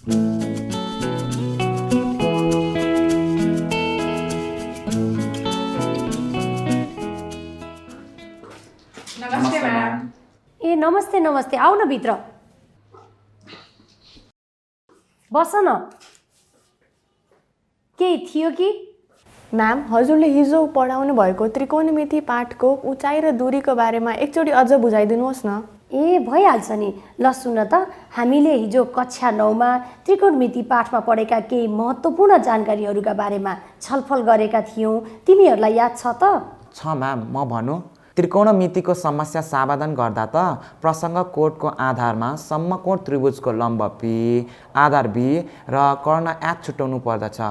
नमस्ते मैम। ए नमस्ते नमस्ते, आऊ न भित्र बस न। केही थियो कि? म्याम, हजुरले हिजो पढाउनु भएको त्रिकोणमिति पाठको उचाइ र दूरीको बारेमा एकचोटि अझ बुझाइदिनुहोस् न। ए भइहाल्छ नि। ल सुन त, हामीले हिजो कक्षा 9मा त्रिकोणमिति पाठमा पढेका केही महत्त्वपूर्ण जानकारीहरूका बारेमा छलफल गरेका थियौँ। तिमीहरूलाई याद छ त? छ म्याम, म भनौँ। त्रिकोणमितिको समस्या समाधान गर्दा त प्रसङ्ग कोडको आधारमा समकोण त्रिभुजको लम्ब पी, आधार बी र कर्ण एच छुट्याउनु पर्दछ।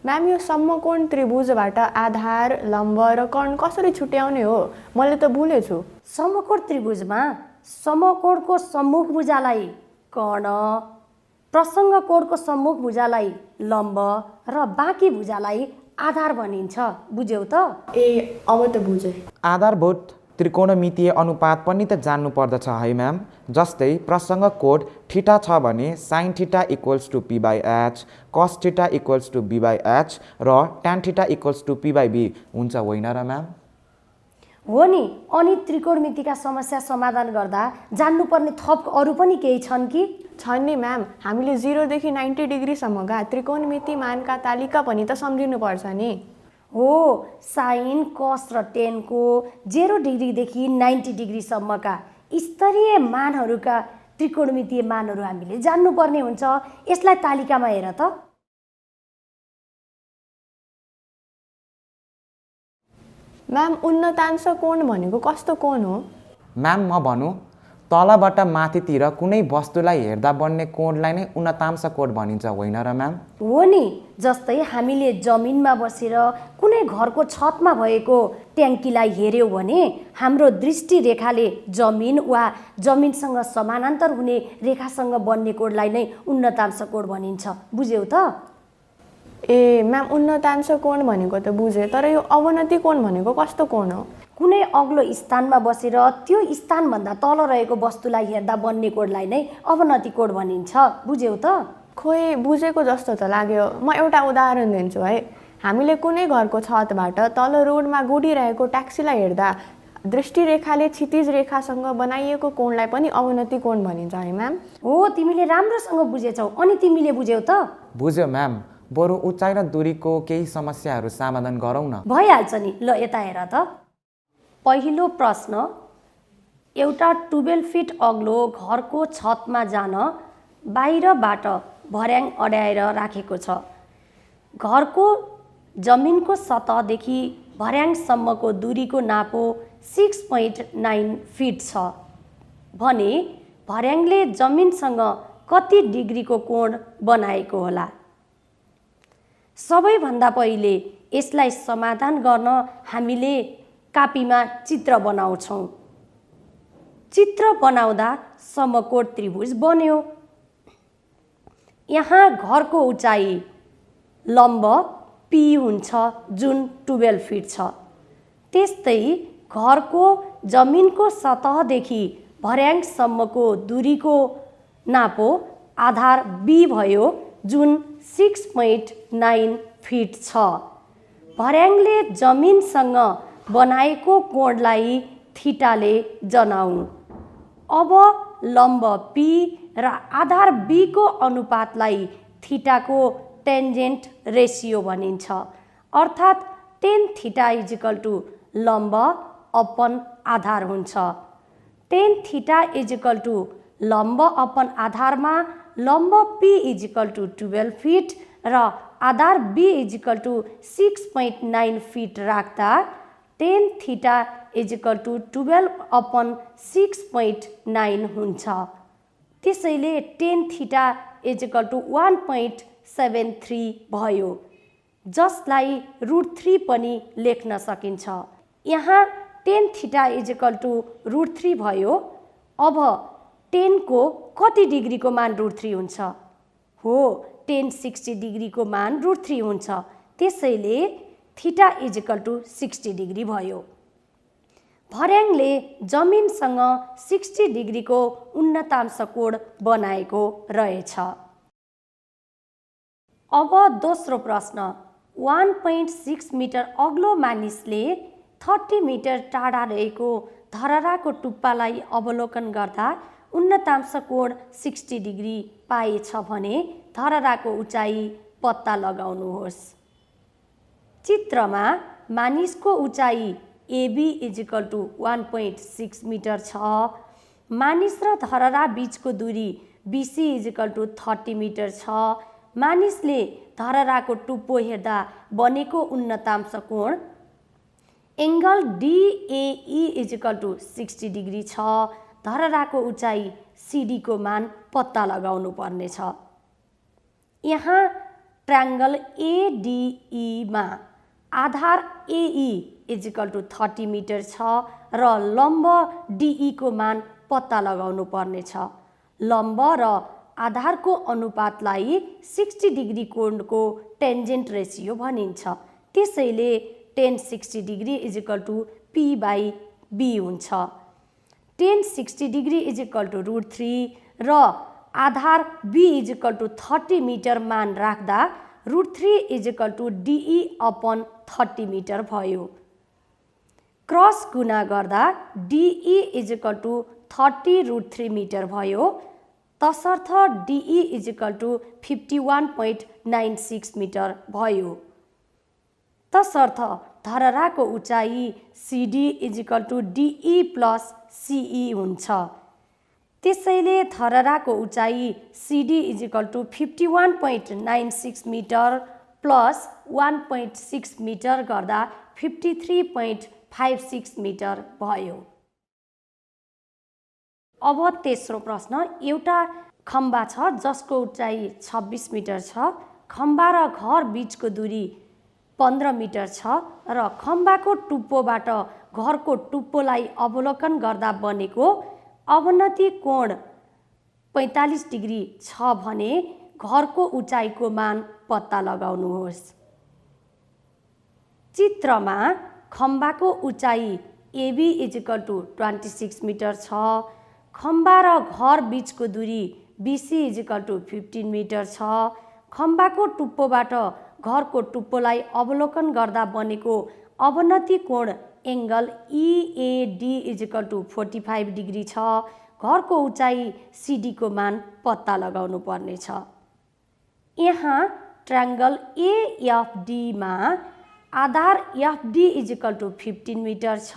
म्याम, यो समकोण त्रिभुजबाट आधार, लम्ब र कर्ण कसरी छुट्याउने हो? मैले त भुलेछु। समकोण त्रिभुजमा समकोणको सम्मुख भुजालाई कर्ण, प्रसङ्ग कोणको सम्मुख भुजालाई लम्ब र बाँकी भुजालाई आधार भनिन्छ। बुझ्यौ त? ए, अब त बुझेँ। आधारभूत त्रिकोणमितीय अनुपात पनि त जान्नु पर्दछ है म्याम। जस्तै प्रसङ्ग कोड थीटा छ भने sine theta equals to P by H, cos theta equals to B by H र tan theta equals to P by B हुन्छ, होइन र म्याम? हो नि। अनि त्रिकोणमितिका समस्या समाधान गर्दा जान्नुपर्ने थप अरू पनि केही छन् कि? छन् नि म्याम। हामीले 0 देखि 90 डिग्रीसम्मका त्रिकोणमिति मानका तालिका पनि त सम्झिनुपर्छ नि। हो, साइन, कस र टेनको 0 डिग्रीदेखि 90 डिग्रीसम्मका स्तरीय मानहरूका त्रिकोणमितीय मानहरू हामीले जान्नुपर्ने हुन्छ। यसलाई तालिकामा हेर त। म्याम, उन्नतांश कोण भनेको कस्तो कोण हो? म्याम, म भनौँ, तलबाट माथितिर कुनै वस्तुलाई हेर्दा बन्ने कोणलाई नै उन्नतांश कोण भनिन्छ, होइन र म्याम? हो नि। जस्तै हामीले जमिनमा बसेर कुनै घरको छतमा भएको ट्याङ्कीलाई हेऱ्यौँ भने हाम्रो दृष्टि रेखाले जमिन वा जमिनसँग समानान्तर हुने रेखासँग बन्ने कोणलाई नै उन्नतांश कोण भनिन्छ। बुझ्यौ त? ए म्याम, उन्नतांश कोण भनेको त बुझेँ, तर यो अवनति कोण भनेको कस्तो कोण हो? कुनै अग्लो स्थानमा बसेर त्यो स्थानभन्दा तल रहेको वस्तुलाई हेर्दा बन्ने कोणलाई नै अवनति कोण भनिन्छ। बुझ्यौ त? खोइ, बुझेको जस्तो त लाग्यो। म एउटा उदाहरण दिन्छु है। हामीले कुनै घरको छतबाट तल रोडमा गुडिरहेको ट्याक्सीलाई हेर्दा दृष्टिरेखाले क्षितिज रेखासँग बनाइएको कोणलाई पनि अवनति कोण भनिन्छ है म्याम? हो, तिमीले राम्रोसँग बुझेछौ। अनि तिमीले बुझ्यौ त? बुझ्यो म्याम। बरु उचाइ र दूरीको केही समस्याहरू समाधान गरौँ न। भइहाल्छ नि। ल यता हेर त। पहिलो प्रश्न, एउटा 12 फिट अग्लो घरको छतमा जान बाहिरबाट भर्याङ अड्याएर राखेको छ। घरको जमिनको सतहदेखि भर्याङसम्मको दूरीको नापो 6.9 फिट छ भने भर्याङले जमिनसँग कति डिग्रीको कोण बनाएको होला? सबैभन्दा पहिले यसलाई समाधान गर्न हामीले कापीमा चित्र बनाउँछौँ। चित्र बनाउँदा समकोण त्रिभुज बन्यो। यहाँ घरको उचाइ लम्ब पी हुन्छ जुन 12 फिट छ। त्यस्तै घरको जमिनको सतहदेखि भर्याङसम्मको दूरीको नापो आधार बी भयो जुन 6.9 फिट छ। भर्याङले जमिनसँग बनाएको कोणलाई थीटाले जनाऊ। अब लम्ब पी र आधार बी को अनुपातलाई थीटाको टेन्जेन्ट रेसियो भनिन्छ। अर्थात् टेन थीटा इजिकल टु लम्ब अपन आधार हुन्छ। टेन थीटा इजिकल टु लम्ब अपन आधारमा लम्ब पी इजिकल टु 12 फिट र आधार बी इजिकल टु 6.9 फिट राख्दा tan theta is equal to 12 upon 6.9 हुन्छ। त्यसैले टेन थीटा इजिकल टु 1.73 भयो, जसलाई √3 पनि लेख्न सकिन्छ। यहाँ टेन थीटा इजिकल टु √3 भयो। अब 10 को कति डिग्रीको मान √3 हुन्छ? हो, 10 60 डिग्रीको मान √3 हुन्छ। त्यसैले थीटा इजिकल टु 60 डिग्री भयो। भर्याङले जमिनसँग 60 डिग्रीको उन्नतांश कोण बनाएको रहेछ। अब दोस्रो प्रश्न 1.6 मिटर अग्लो मानिसले 30 मिटर टाढा रहेको धरहराको टुप्पालाई अवलोकन गर्दा उन्नतांश कोण 60 डिग्री पाएछ भने धरहराको उचाइ पत्ता लगाउनुहोस्। चित्रमा मानिसको उचाइ एबी इजिकल टु 1.6 मिटर छ। मानिस र धरहरा बीचको दूरी बीसी इजिकल टु 30 मिटर छ। मानिसले धरहराको टुप्पो हेर्दा बनेको उन्नतांश कोण angle DAE is equal to 60 degree छ। धरहराको उचाइ सिडीको मान पत्ता लगाउनु पर्नेछ। यहाँ ट्रायङ्गल एडिईमा आधार एई इजिकल टु 30 मिटर छ र लम्ब डिई को मान पत्ता लगाउनु पर्नेछ। लम्ब र आधारको अनुपातलाई 60 डिग्री कोणको टेन्जेन्ट रेसियो भनिन्छ। त्यसैले tan 60 degree is equal to P by B हुन्छ। टेन 60 डिग्री इजिकल टु √3 र आधार बी इजिकल टु 30 मिटर मान राख्दा √3 is equal to DE upon 30 metre भयो। क्रस गुणा गर्दा डिई इजिकल टु 30 √3 मिटर भयो। तसर्थ डिई इजिकल टु 51.96 मिटर भयो। तसर्थ धरहराको उचाइ CD is equal to DE plus CE हुन्छ। त्यसैले धरहराको उचाइ CD is equal to 51.96 metre plus 1.6 metre गर्दा 53.56 मिटर भयो। अब तेस्रो प्रश्न एउटा खम्बा छ जसको उचाइ 26 मिटर छ। खम्बा र घर बीचको दूरी 15 मिटर छ र खम्बाको टुप्पोबाट घरको टुप्पोलाई अवलोकन गर्दा बनेको अवनति कोण 45 डिग्री छ भने घरको उचाइको मान पत्ता लगाउनुहोस्। चित्रमा खम्बाको उचाइ एबी इजिकल टु 26 मिटर छ। खम्बा र घर बीचको दूरी बीसी इजिकल टु 15 मिटर छ। खम्बाको टुप्पोबाट घरको टुप्पोलाई अवलोकन गर्दा बनेको अवनति कोण angle EAD is equal to 45 degree छ। घरको उचाइ सिडीको मान पत्ता लगाउनु पर्नेछ। यहाँ ट्रायङ्गल एएफडीमा आधार एफडी इजिकल टु 15 मिटर छ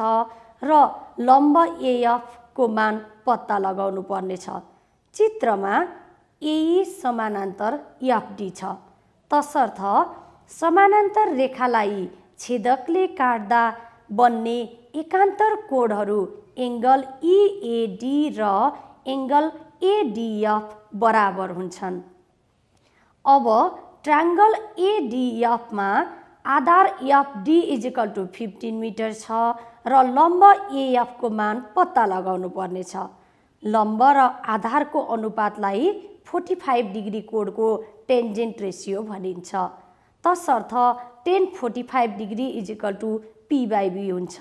र लम्ब एएफ को मान पत्ता लगाउनु पर्नेछ। चित्रमा एई समानान्तर एफडी छ। तसर्थ समानान्तर रेखालाई छेदकले काट्दा बन्ने एकान्तर कोणहरू एङ्गल इएडी र एङ्गल एडिएफ बराबर हुन्छन्। अब ट्रायङ्गल एडिएफमा आधार एफडी इजिकल टु 15 मिटर छ र लम्ब एएफ को मान पत्ता लगाउनु पर्नेछ। लम्ब र आधारको अनुपातलाई 45 डिग्री कोणको टेन्जेन्ट रेसियो भनिन्छ। तसर्थ tan 45 degree is equal to P by B हुन्छ।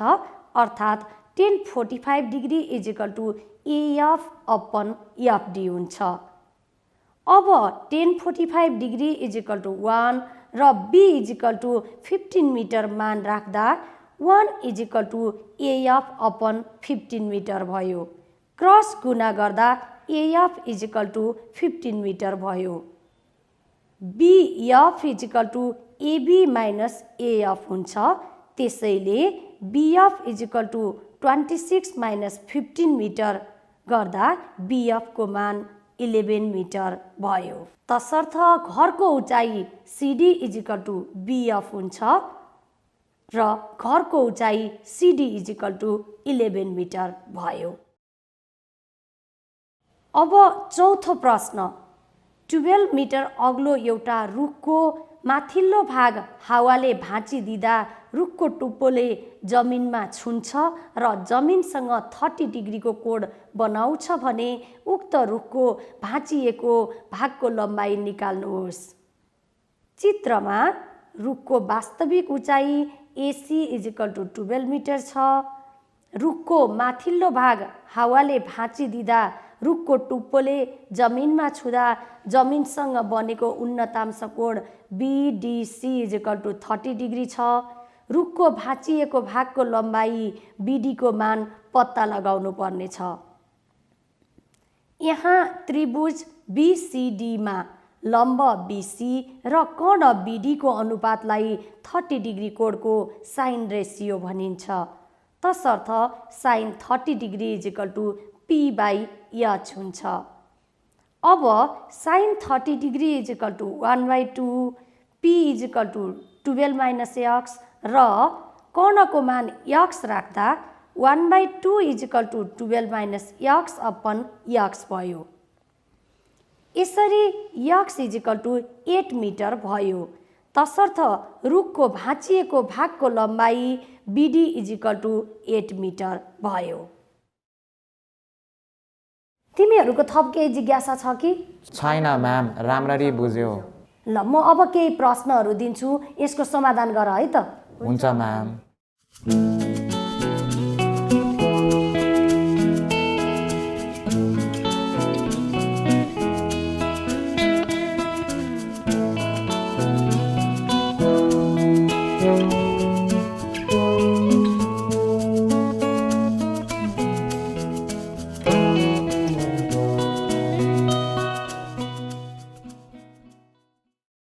अर्थात् tan 45 degree is equal to AF upon FD हुन्छ। अब टेन 45 डिग्री इजिकल टु 1 र बी इजिकल टु 15 मिटर मान राख्दा 1 is equal to AF upon 15 metre भयो। क्रस गुणा गर्दा एएफ इजिकल टु 15 मिटर भयो। BF is equal to AB minus AF हुन्छ। त्यसैले BF is equal to 26 minus 15 metre गर्दा बीएफ को मान 11 मिटर भयो। तसर्थ घरको उचाइ सिडी इजिकल टु बीएफ हुन्छ र घरको उचाइ सिडी इजिकल टु 11 मिटर भयो। अब चौथो प्रश्न 12 मिटर अग्लो एउटा रुखको माथिल्लो भाग हावाले भाँचिदिँदा रुखको टुप्पोले जमिनमा छुन्छ र जमिनसँग 30 डिग्रीको कोण बनाउँछ भने उक्त रुखको भाँचिएको भागको लम्बाइ निकाल्नुहोस्। चित्रमा रुखको वास्तविक उचाइ एसी इजिकल टु 12 मिटर छ। रुखको माथिल्लो भाग हावाले भाँचिदिँदा रुखको टुप्पोले जमिनमा छुँदा जमिनसँग बनेको उन्नतांश कोण BDC = 30 डिग्री छ। रुखको भाँचिएको भागको लम्बाइ BD को मान पत्ता लगाउनु पर्ने छ। यहाँ त्रिभुज BCD मा लम्ब BC र कर्ण BD को अनुपातलाई 30 डिग्री कोणको साइन रेसियो भनिन्छ। तसर्थ साइन 30 डिग्री = P/H हुन्छ। अब साइन 30 डिग्री = 1/2, P = 12 - x र कर्णको मान x राख्दा 1/2 = 12 - x/x भयो। यसरी x = 8 मिटर भयो। तसर्थ रुखको भाँचिएको भागको लम्बाइ BD = 8 मिटर भयो। तिमीहरूको थप केही जिज्ञासा छ कि? छैन म्याम, राम्ररी बुझ्यो। ल म अब केही प्रश्नहरू दिन्छु, यसको समाधान गर है त। हुन्छ म्याम।